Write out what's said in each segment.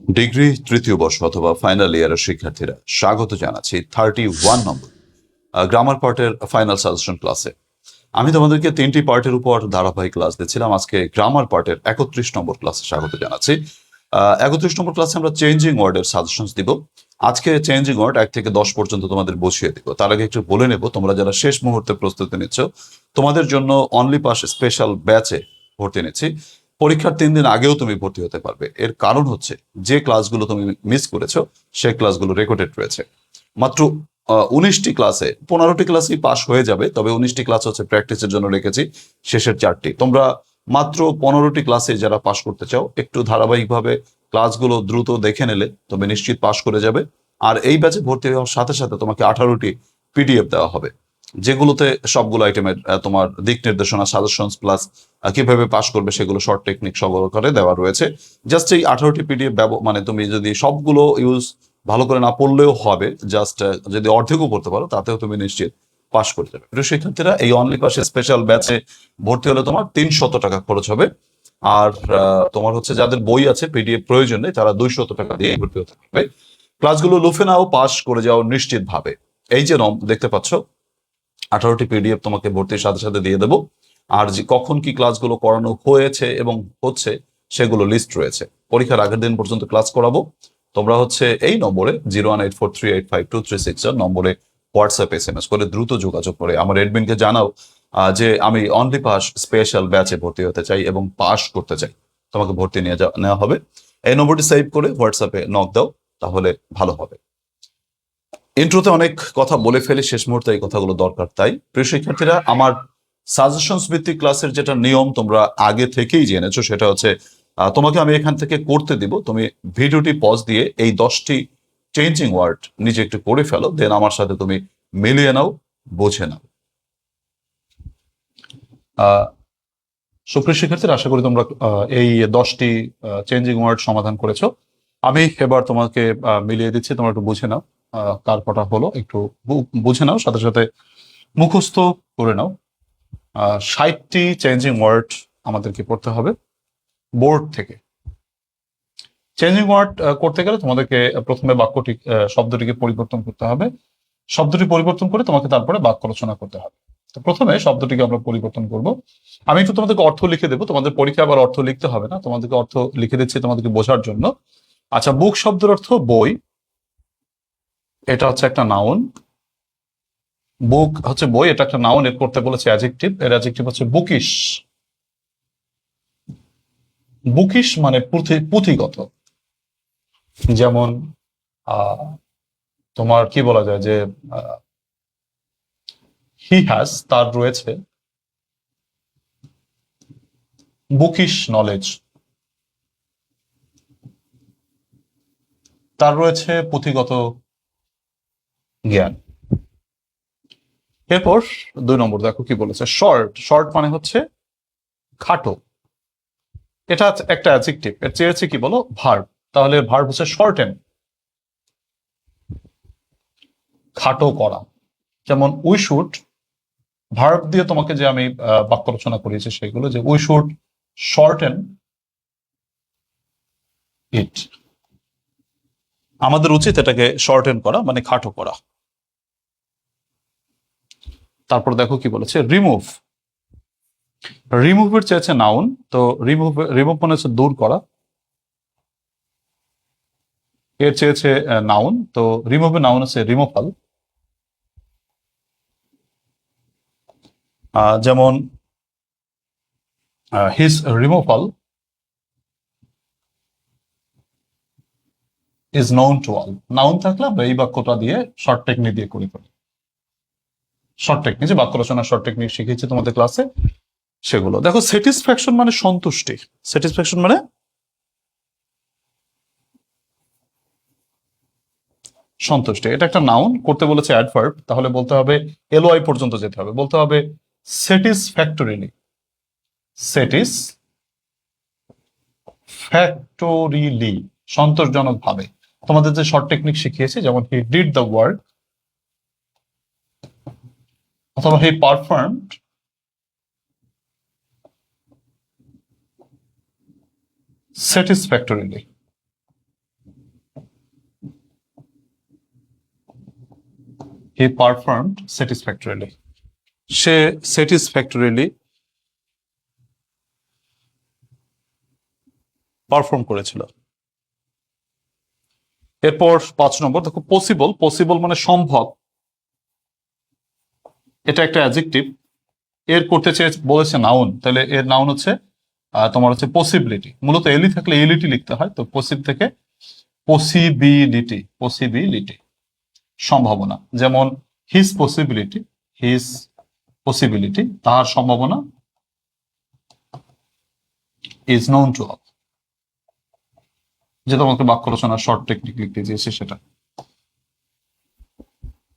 Degree তৃতীয় বর্ষ অথবা ফাইনাল ইয়ারের শিক্ষার্থীরা স্বাগত জানাচ্ছি 31 নম্বর গ্রামার পার্টের ফাইনাল সাজেশন ক্লাসে। আমি তোমাদেরকে 3টি পার্টের উপর ধারাবাহিক ক্লাস দিচ্ছিলাম। আজকে গ্রামার পার্টের 31 নম্বর ক্লাসে স্বাগত জানাচ্ছি। 31 নম্বর ক্লাসে আমরা চেঞ্জিং ওয়ার্ডের সাজেশন দিব। আজকে চেঞ্জিং ওয়ার্ড 1 থেকে 10 পর্যন্ত তোমাদের বুঝিয়ে দিব। তার আগে একটু বলে নেব, তোমরা যারা শেষ মুহূর্তে প্রস্তুতি নিচ্ছ, তোমাদের জন্য অনলি পাস স্পেশাল ব্যাচে ভর্তি নিচ্ছি। পরীক্ষার 3 দিন আগেও তুমি ভর্তি হতে পারবে। এর কারণ হচ্ছে যে ক্লাসগুলো তুমি মিস করেছো সেই ক্লাসগুলো রেকর্ডেড রয়েছে। মাত্র 19টি ক্লাসে 15টি ক্লাসই পাস হয়ে যাবে, তবে 19টি ক্লাস হচ্ছে প্র্যাকটিসের জন্য রেখেছি, শেষের 4টি। তোমরা মাত্র 15টি ক্লাসে যারা পাস করতে চাও, একটু ধারাবাহিকভাবে ক্লাসগুলো দ্রুত দেখে নিলে তুমি নিশ্চিত পাস করে যাবে। আর এই ব্যাচে ভর্তি হওয়ার সাথে সাথে তোমাকে 18টি পিডিএফ দেওয়া হবে, যেগুলোতে সবগুলো আইটেমের তোমার দিক নির্দেশনা, সাজেশন প্লাস কিভাবে পাস করবে সেগুলো শর্ট টেকনিক সহকারে দেওয়া রয়েছে। জাস্ট এই 18টি পিডিএফ মানে তুমি যদি সবগুলো ইউজ ভালো করে না পড়লেও হবে, জাস্ট যদি অর্ধেকও পড়তে পারো তাতেও তুমি নিশ্চিত পাস করে যাবে। প্রিয় শিক্ষার্থীরা, এই অনলি পাসে স্পেশাল ব্যাচে ভর্তি হলে তোমার 300 টাকা খরচ হবে। আর তোমার হচ্ছে যাদের বই আছে, পিডিএফ প্রয়োজন নেই, তারা 200 টাকা দিয়ে ভর্তি হতে পারবে। ক্লাসগুলো লুফে নাও, পাস করে যাও নিশ্চিত ভাবে। এই যে দেখতে পাচ্ছ, 18টি পিডিএফ তোমাকে ভর্তির সাথে সাথে দিয়ে দেবো। আর যে কখন কি ক্লাসগুলো করানো হয়েছে এবং হচ্ছে সেগুলো লিস্ট রয়েছে। পরীক্ষার আগের দিন পর্যন্ত ক্লাস করাবো। তোমরা হচ্ছে এই নম্বরে 01843852361 নম্বরে হোয়াটসঅ্যাপ SMS করে দ্রুত যোগাযোগ করে আমার এডমিনকে জানাও যে আমি অনলি পাস স্পেশাল ব্যাচে ভর্তি হতে চাই এবং পাস করতে চাই। তোমাকে ভর্তি নেওয়া হবে। এই নম্বরটি সেভ করে হোয়াটসঅ্যাপে নক দাও, তাহলে ভালো হবে। ইন্ট্রোতে অনেক কথা বলে ফেলে, শেষ মুহূর্তে এই কথাগুলো দরকার। তাই প্রিয় শিক্ষার্থীরা, আমার সাজেশনস ভিত্তিক ক্লাসের যেটা নিয়ম তোমরা আগে থেকেই জেনেছো, সেটা হচ্ছে তোমাকে আমি এখান থেকে করতে দিব। তুমি ভিডিওটি পজ দিয়ে এই 10টি চেঞ্জিং ওয়ার্ড নিজে একটু করে ফেলো, দেন আমার সাথে তুমি মিলিয়ে নাও, বুঝে নাও। সুপ্রিয় শিক্ষার্থীরা, আশা করি তোমরা এই 10টি চেঞ্জিং ওয়ার্ড সমাধান করেছো। আমি এবার তোমাকে মিলিয়ে দিচ্ছি, তোমরা একটু বুঝে নাও কার কটা হলো, একটু বুঝে নাও, সাথে সাথে মুখস্থ করে নাও। 60টি চেঞ্জিং ওয়ার্ড আমাদেরকে পড়তে হবে বোর্ড থেকে। চেঞ্জিং ওয়ার্ড করতে গেলে তোমাদেরকে প্রথমে বাক্যটি শব্দটিকে পরিবর্তন করতে হবে। শব্দটি পরিবর্তন করে তোমাকে তারপরে বাক্য রচনা করতে হবে। তো প্রথমে শব্দটিকে আমরা পরিবর্তন করব। আমি একটু তোমাদেরকে অর্থ লিখে দেবো, তোমাদের পরীক্ষা আবার অর্থ লিখতে হবে না, তোমাদেরকে অর্থ লিখে দিচ্ছি তোমাদেরকে বোঝার জন্য। আচ্ছা, বুক শব্দের অর্থ বই, এটা হচ্ছে একটা নাউন। বুক হচ্ছে বই, এটা একটা নাউন। এর করতে বলেছে অ্যাডজেক্টিভ, এর অ্যাডজেক্টিভ হচ্ছে বুকিশ। বুকিশ মানে পুঁথিগত। যেমন তোমার কি বলা যায় যে হি হ্যাজ, তার রয়েছে বুকিশ নলেজ, তার রয়েছে পুঁথিগত জ্ঞান। এরপর 2 নম্বর দেখো কি বলেছে, শর্ট। শর্ট মানে হচ্ছে খাটো। এটা একটা অ্যাডজেক্টিভ, এর চেয়েছে কি বলো, ভার্ব। তাহলে ভার্ব হচ্ছে শর্টেন, খাটো করা। যেমন উই শুড, ভার্ব দিয়ে তোমাকে যে আমি বাক্য রচনা করিয়েছি সেগুলো, যে উই শুড শর্টেন ইট, আমাদের উচিত এটাকে শর্টেন করা, মানে খাটো করা। তারপর দেখো কি বলেছে, রিমুভ। রিমুভের চেয়েছে নাউন, তো রিমুভ মানে হচ্ছে দূর করা, এর চেয়েছে নাউন, তো রিমুভের নাউন আছে রিমুভাল। যেমন his removal is known to all. Noun থাকলে আমরা এই বাক্যটা দিয়ে শর্ট টেকনিক দিয়ে করি। শর্ট টেকনিক, যে বাক্য রচনা শর্ট টেকনিক শিখেছি তোমাদের ক্লাসে, সেগুলো দেখো। স্যাটিসফ্যাকশন মানে সন্তুষ্টি। স্যাটিসফ্যাকশন মানে সন্তুষ্টি, এটা একটা নাউন। করতে বলেছে অ্যাডভার্ব, তাহলে বলতে হবে এলওয়াই পর্যন্ত যেতে হবে, বলতে হবে স্যাটিসফ্যাক্টরিলি। স্যাটিসফ্যাক্টরিলি, সন্তোষজনক ভাবে। তোমাদের যে শর্ট টেকনিক শিখিয়েছি, যেমন হি ডিড দ্য ওয়ার্ক, অথবা হি পারফর্মড স্যাটিসফ্যাক্টরিলি। হি পারফর্মড স্যাটিসফ্যাক্টরিলি, সে স্যাটিসফ্যাক্টরিলি পারফর্ম করেছিল। এরপর 5 নম্বর দেখো, পসিবল। পসিবল মানে সম্ভব, এটা একটা অ্যাডজেক্টিভ, এর করতে চেয়ে বলেছে নাউন, তাহলে এর নাউন হচ্ছে তোমার হচ্ছে পসিবিলিটি। মূলত এলি থাকলে এলিটি লিখতে হয়, তো পসিব থেকে পসিবিলিটি, পসিবিলিটি সম্ভাবনা। যেমন হিজ পসিবিলিটি, হিজ পসিবিলিটি তার সম্ভাবনা ইজ নোন টু অল, যে তোমাকে বাক্য রচনার শর্ট টেকনিক লিখতে দিয়েছে সেটা।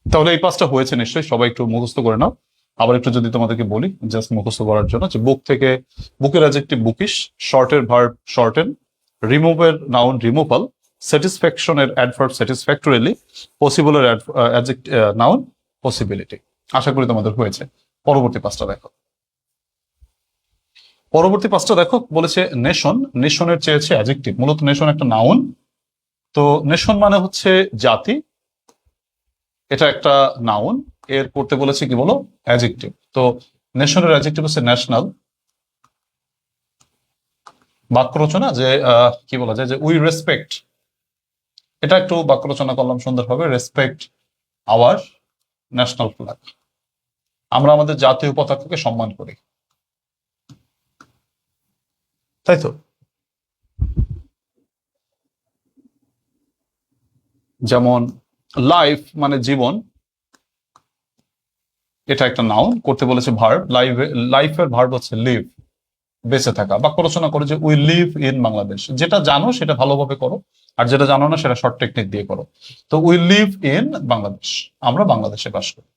তাহলে এই পাঁচটা হয়েছে নিশ্চয়ই, সবাই একটু মুখস্থ করে নাও। আবার একটু যদি তোমাদেরকে বলি জাস্ট মুখস্থ করার জন্য, যে বুক থেকে, বুকের অ্যাডজেক্টিভ বুকিশ, শর্টের ভার্ব শর্টেন, রিমুভের নাউন রিমুভাল, স্যাটিসফ্যাকশনের অ্যাডভার্ব স্যাটিসফ্যাক্টরিলি, পসিবলের নাউন পসিবিলিটি। আশা করি তোমাদের হয়েছে। পরবর্তী পাঁচটা দেখো। পরবর্তী পাঁচটা দেখো, বলেছে নেশন। নেশনের চেয়েছে অ্যাডজেক্টিভ, মূলত নেশন একটা নাউন। তো নেশন মানে হচ্ছে জাতি, এটা একটা নাউন, এর করতে বলেছে কি বলো, অ্যাডজেক্টিভ। তো নেশনের অ্যাডজেক্টিভ হচ্ছে ন্যাশনাল। বাক্য রচনা যে কি বলা যায়, যে উই রেসপেক্ট, এটা একটু বাক্য রচনা করলাম সুন্দরভাবে, রেসপেক্ট আওয়ার ন্যাশনাল ফ্ল্যাগ, আমরা আমাদের জাতীয় পতাকাকে সম্মান করি, তাই তো। যেমন লাইফ মানে জীবন, এটা একটা নাউন, করতে বলেছে ভার্ব। লাইফের ভার্ব হচ্ছে লিভ, বেঁচে থাকা। বাক্য রচনা করে যে উই লিভ ইন বাংলাদেশ, যেটা জানো সেটা ভালোভাবে করো, আর যেটা জানো না সেটা শর্ট টেকনিক দিয়ে করো। তো উই লিভ ইন বাংলাদেশ, আমরা বাংলাদেশে বাস করি,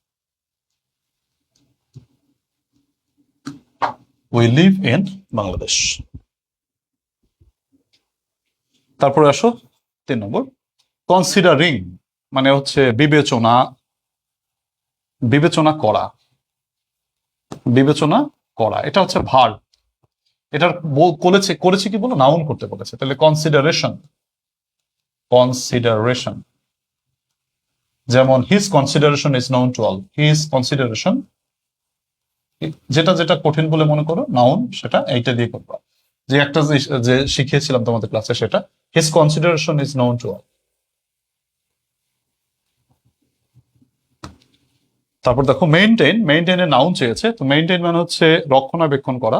উই লিভ ইন বাংলাদেশ। তারপরে আসো 3 নম্বর, কনসিডারিং মানে হচ্ছে বিবেচনা, বিবেচনা করা, বিবেচনা করা, এটা হচ্ছে ভার্ব। এটার করেছে কি বলো, নাউন করতে বলেছে, তাহলে কনসিডারেশন, কনসিডারেশন। যেমন his consideration is known to all, his consideration, যেটা যেটা কঠিন বলে মনে করো নাউন, সেটা এইটা দিয়ে করবা। যে একটা যে শিখিয়েছিলাম তোমাদের ক্লাসে, সেটা his consideration is known to all. তারপর দেখো মেইনটেইন, মেইনটেইনের নাউন চেয়েছে। তো মেইনটেইন মানে হচ্ছে রক্ষণাবেক্ষণ করা,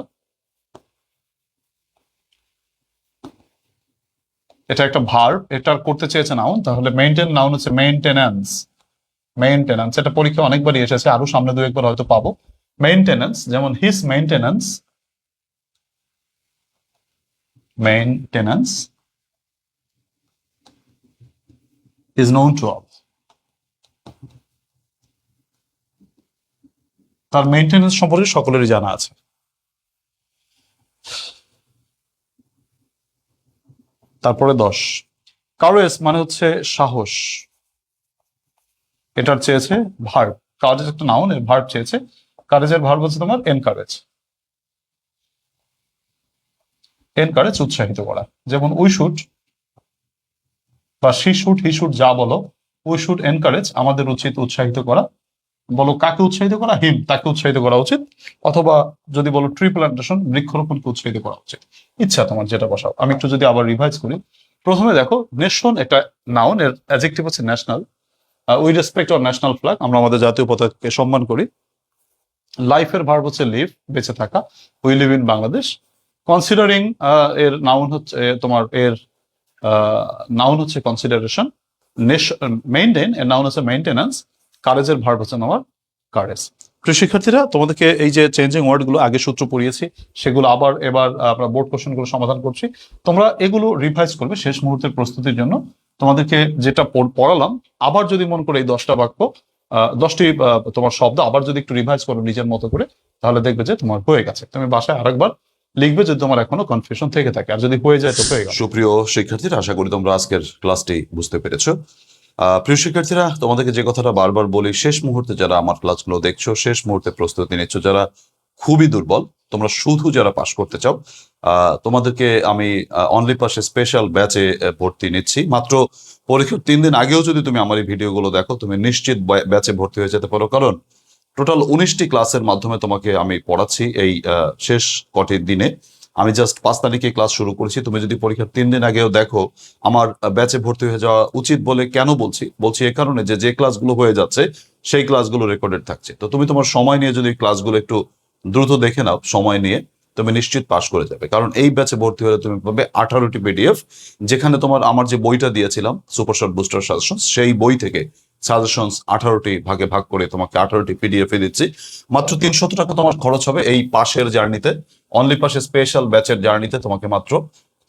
এটা একটা ভার্ব, এটার করতে চেয়েছে নাউন, তাহলে মেইনটেইন নাউন হচ্ছে মেইনটেনেন্স, মেইনটেনেন্স। এটা পরীক্ষা অনেকবারই এসেছে, আরো সামনে 2-1বার হয়তো পাবো। মেইনটেনেন্স, যেমন his maintenance, maintenance is known to all, তার মেইনটেনেন্স সম্পর্কে সকলেরই জানা আছে। তারপরে 10, কারেজ মানে হচ্ছে সাহস, এটার চেয়েছে ভার্ব। কারেজ একটা নাউন, এর ভার্ব চেয়েছে। কারেজের ভার্ব হচ্ছে তোমার এনকারেজ, এনকারেজ উৎসাহিত করা। যেমন উই শুড বা শি শুড, হি শুড, যা বলো, উই শুড এনকারেজ, আমাদের উচিত উৎসাহিত করা। বলো কাকে উৎসাহিত করা, হিম, তাকে উৎসাহিত করা উচিত। অথবা যদি বলো ট্রি প্লান্টেশন, বৃক্ষরোপণকে উৎসাহিত করা উচিত। ইচ্ছা তোমার যেটা বসাও। আমি একটু যদি আবার রিভাইজ করি, প্রথমে দেখো নেশন একটা নাউন, এর অ্যাডজেক্টিভ হচ্ছে national, we respect our national flag, আমরা আমাদের জাতীয় পতাকাকে সম্মান করি। লাইফের ভার্ব হচ্ছে লিভ, বেঁচে থাকা, we live in Bangladesh. Considering এর নাউন হচ্ছে তোমার, এর নাউন হচ্ছে কনসিডারেশন। মেইনটেইন এর নাউন হচ্ছে মেইনটেনেন্স। কারেজের ভার্ব হচ্ছে আমার কারেজ। প্রিয় শিক্ষার্থীরা, তোমাদেরকে এই যে চেঞ্জিং ওয়ার্ড গুলো আগে সূত্র পড়িয়েছি, সেগুলো আবার এবার আমরা বোর্ড কোশ্চেন গুলো সমাধান করছি। তোমরা এগুলো রিভাইজ করবে শেষ মুহূর্তের প্রস্তুতির জন্য। তোমাদেরকে যেটা পড়ালাম, আবার যদি মনে করো এই 10টা বাক্য, 10টি তোমার শব্দ আবার যদি একটু রিভাইজ করো নিজের মতো করে, তাহলে দেখবে যে তোমার হয়ে গেছে। তুমি বাসায় আরেকবার লিখবে যদি তোমার এখনো কনফিউশন থেকে থাকে, আর যদি হয়ে যায় তো হয়ে গেল। সুপ্রিয় শিক্ষার্থীরা, আশা করি তোমরা আজকের ক্লাসটি বুঝতে পেরেছো। প্রিয় শিক্ষার্থীরা, তোমাদেরকে যে কথাটা বারবার বলি, শেষ মুহূর্তে যারা আমার ক্লাসগুলো দেখছো, শেষ মুহূর্তে প্রস্তুতি নিচ্ছ, যারা খুবই দুর্বল। তোমরা শুধু যারা পাশ করতে চাও তোমাদেরকে আমি অনলি পাশে স্পেশাল ব্যাচে ভর্তি নিচ্ছি। মাত্র পরীক্ষার 3 দিন আগেও যদি তুমি আমার এই ভিডিওগুলো দেখো, তুমি নিশ্চিত ব্যাচে ভর্তি হয়ে যেতে পারো। কারণ টোটাল 19টি ক্লাসের মাধ্যমে তোমাকে আমি পড়াচ্ছি এই শেষ কটি দিনে। আমি জাস্ট 5 তারিখে ক্লাস শুরু করেছি। তুমি যদি পরীক্ষার 3 দিন আগেও দেখো, আমার ব্যাচে ভর্তি হয়ে যাওয়া উচিত বলে কেন বলছি এ কারণে যে ক্লাসগুলো হয়ে যাচ্ছে সেই ক্লাসগুলো রেকর্ডেড থাকছে। তো তুমি তোমার সময় নিয়ে যদি ক্লাসগুলো একটু দ্রুত দেখে নাও, সময় নিয়ে, তুমি নিশ্চিত পাশ করে যাবে। কারণ এই ব্যাচে ভর্তি হলে তুমি পাবে 18টি পিডিএফ, যেখানে তোমার আমার যে বইটা দিয়েছিলাম সুপার শর্ট বুস্টার সাজেশন, সেই বই থেকে সাজেশনস 18টি ভাগে ভাগ করে তোমাকে 18টি পিডিএফ এ দিচ্ছি। মাত্র 300 টাকা তোমার খরচ হবে এই পাশের জার্নিতে। অনলি পাশে স্পেশাল ব্যাচের জার্নিতে তোমাকে মাত্র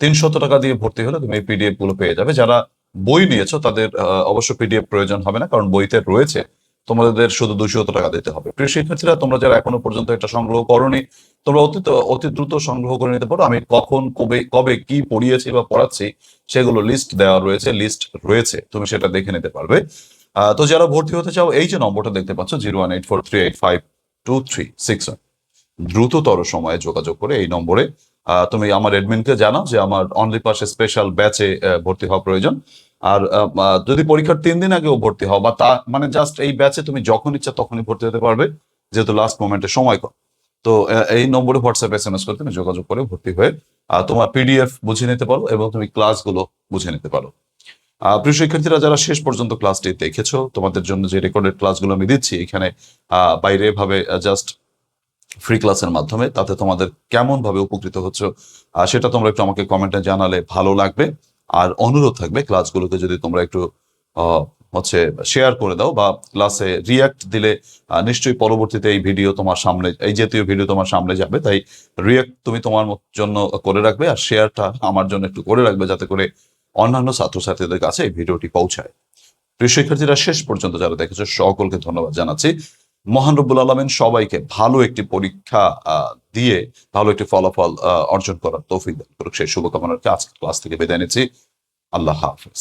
300 টাকা দিয়ে ভর্তি হলে তুমি এই পিডিএফ গুলো পেয়ে যাবে। যারা বই নিয়েছো তাদের অবশ্য পিডিএফ প্রয়োজন হবে না, কারণ বইতে রয়েছে। তোমাদের শুধু 200 টাকা দিতে হবে। প্রিয় শিক্ষার্থীরা, তোমরা যারা এখনো পর্যন্ত এটা সংগ্রহ করোনি, তোমরা অতি দ্রুত সংগ্রহ করে নিতে পারো। আমি কখন কবে কি পড়িয়েছি বা পড়াচ্ছি সেগুলো লিস্ট দেওয়া রয়েছে, তুমি সেটা দেখে নিতে পারবে। তো যারা ভর্তি হতে চাও, এই যে নম্বরটা দেখতে পাচ্ছ 01843852361, দ্রুততর সময়ে যোগাযোগ করে এই নম্বরে তুমি আমার অ্যাডমিনকে জানাও যে আমার অনলি পাশে স্পেশাল ব্যাচে ভর্তি হওয়া প্রয়োজন। আর যদি পরীক্ষার 3 দিন আগেও ভর্তি হও, বা তা মানে জাস্ট এই ব্যাচে তুমি যখন ইচ্ছা তখনই ভর্তি হতে পারবে, যেহেতু লাস্ট মোমেন্টে সময় কম। তো এই নম্বরে হোয়াটসঅ্যাপ SMS করে তুমি যোগাযোগ করে ভর্তি হয়ে তোমার পিডিএফ বুঝে নিতে পারো এবং তুমি ক্লাসগুলো বুঝে নিতে পারো। প্রিয় শিক্ষার্থীরা, যারা শেষ পর্যন্ত ক্লাসটি দেখেছো, তোমাদের জন্য যে রেকর্ডেড ক্লাসগুলো আমি দিচ্ছি এখানে বাইরে ভাবে জাস্ট ফ্রি ক্লাসের মাধ্যমে, তাতে তোমাদের কেমন ভাবে উপকৃত হচ্ছে সেটা তোমরা একটু আমাকে কমেন্টে জানালে ভালো লাগবে। আর অনুরোধ থাকবে, ক্লাসগুলোকে যদি তোমরা একটু শেয়ার করে দাও বা ক্লাসে রিয়াক্ট দিলে নিশ্চয়ই পরবর্তীতে এই জাতীয় ভিডিও তোমার সামনে যাবে। তাই রিয়াক্ট তুমি তোমার জন্য করে রাখবে, আর শেয়ারটা আমার জন্য একটু করে রাখবে, যাতে করে অন্যান্য ছাত্রছাত্রীদের কাছে এই ভিডিওটি পৌঁছায়। প্রিয় শিক্ষার্থীরা, শেষ পর্যন্ত যারা দেখেছো সকলকে ধন্যবাদ জানাচ্ছি। মহান রব্বুল আলামিন সবাইকে ভালো একটি পরীক্ষা দিয়ে ভালো একটি ফলাফল অর্জন করার তৌফিক দান করুক, সেই শুভকামনার্থে আজকে ক্লাস থেকে বিদায় নিচ্ছি। আল্লাহ হাফেজ।